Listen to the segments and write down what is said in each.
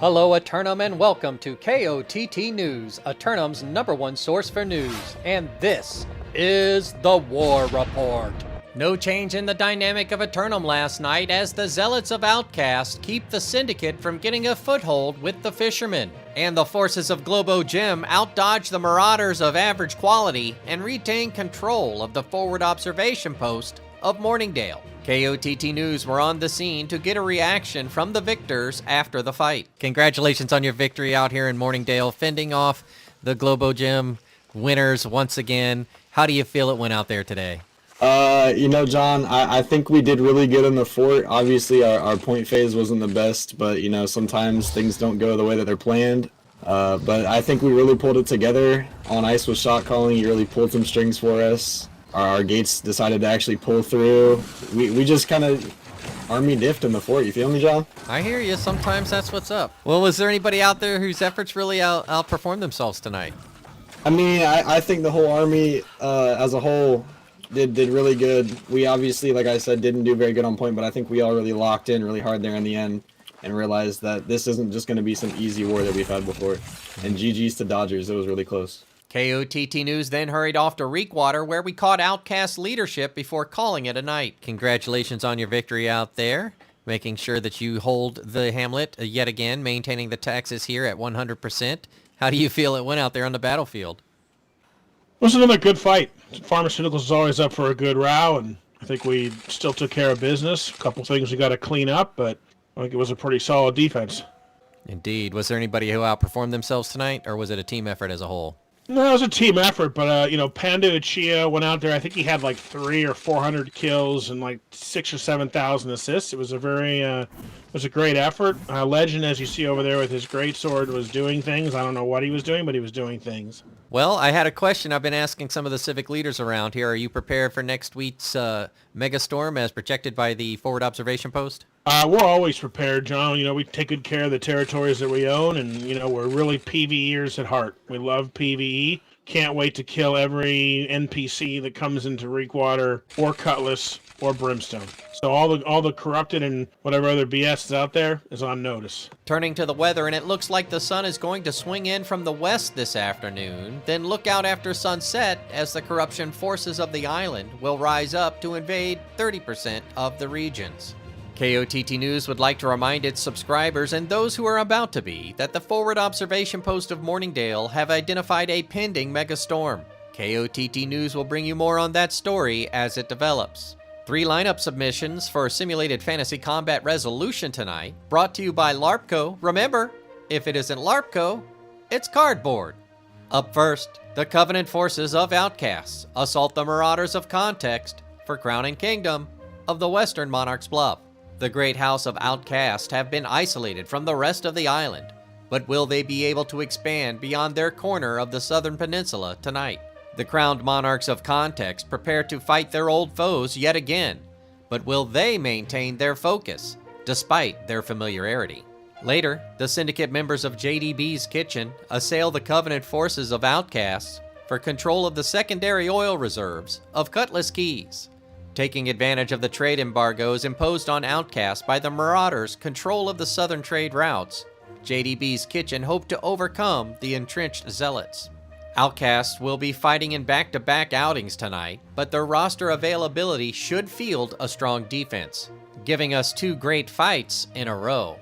Hello Eternum and welcome to KOTT News, Eternum's #1 source for news, and this is the War Report. No change in the dynamic of Eternum last night as the Zealots of Outcast keep the Syndicate from getting a foothold with the Fishermen, and the forces of Globo Gym outdodge the Marauders of Average Quality and retain control of the forward observation post of Morningdale. KOTT News were on the scene to get a reaction from the victors after the fight. Congratulations on your victory out here in Morningdale, fending off the Globo Gym winners once again. How do you feel it went out there today? John, I think we did really good in the fort. Obviously, our point phase wasn't the best, but, sometimes things don't go the way that they're planned. But I think we really pulled it together. On ice with shot calling, he really pulled some strings for us. Our gates decided to actually pull through. We just kind of army diffed in the fort. You feel me, John? I hear you. Sometimes that's what's up. Well, was there anybody out there whose efforts really outperformed themselves tonight? I mean, I think the whole army as a whole did really good. We obviously, like I said, didn't do very good on point, but I think we all really locked in really hard there in the end and realized that this isn't just going to be some easy war that we've had before. And GG's to Dodgers. It was really close. KOTT News then hurried off to Reekwater, where we caught Outcast leadership before calling it a night. Congratulations on your victory out there, making sure that you hold the hamlet yet again, maintaining the taxes here at 100%. How do you feel it went out there on the battlefield? It was another good fight. Pharmaceuticals is always up for a good row, and I think we still took care of business. A couple things we got to clean up, but I think it was a pretty solid defense. Indeed. Was there anybody who outperformed themselves tonight, or was it a team effort as a whole? No, it was a team effort, but, Panda Uchia went out there. I think he had like 300 or 400 kills and like 6,000 or 7,000 assists. It was a great effort. Legend, as you see over there with his greatsword, was doing things. I don't know what he was doing, but he was doing things. Well, I had a question I've been asking some of the civic leaders around here. Are you prepared for next week's megastorm as projected by the forward observation post? We're always prepared, John. We take good care of the territories that we own, and, we're really PvEers at heart. We love PvE. Can't wait to kill every NPC that comes into Reekwater or Cutlass or Brimstone. So all the corrupted and whatever other BS is out there is on notice. Turning to the weather, and it looks like the sun is going to swing in from the west this afternoon. Then look out after sunset as the corruption forces of the island will rise up to invade 30% of the regions. KOTT News would like to remind its subscribers and those who are about to be that the forward observation post of Morningdale have identified a pending megastorm. KOTT News will bring you more on that story as it develops. 3 lineup submissions for Simulated Fantasy Combat Resolution tonight, brought to you by LARPco. Remember, if it isn't LARPco, it's cardboard. Up first, the Covenant forces of Outcasts assault the Marauders of Context for Crown and Kingdom of the Western Monarch's Bluff. The Great House of Outcast have been isolated from the rest of the island, but will they be able to expand beyond their corner of the southern peninsula tonight? The Crowned Monarchs of Context prepare to fight their old foes yet again, but will they maintain their focus, despite their familiarity? Later, the Syndicate members of JDB's Kitchen assail the Covenant forces of Outcasts for control of the secondary oil reserves of Cutlass Keys. Taking advantage of the trade embargoes imposed on Outcasts by the Marauders' control of the southern trade routes, JDB's Kitchen hoped to overcome the entrenched Zealots. Outcasts will be fighting in back-to-back outings tonight, but their roster availability should field a strong defense, giving us 2 great fights in a row.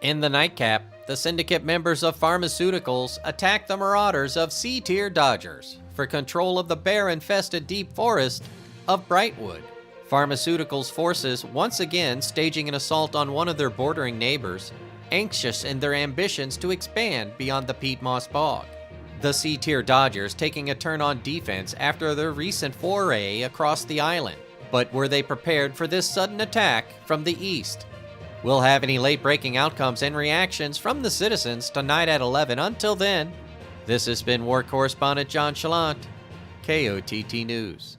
In the nightcap, the Syndicate members of Pharmaceuticals attack the Marauders of C-Tier Dodgers for control of the bear-infested deep forest of Brightwood. Pharmaceuticals forces once again staging an assault on one of their bordering neighbors, anxious in their ambitions to expand beyond the peat moss bog. The C-Tier Dodgers taking a turn on defense after their recent foray across the island. But were they prepared for this sudden attack from the east? We'll have any late-breaking outcomes and reactions from the citizens tonight at 11. Until then, this has been War Correspondent JChalant, KOTT News.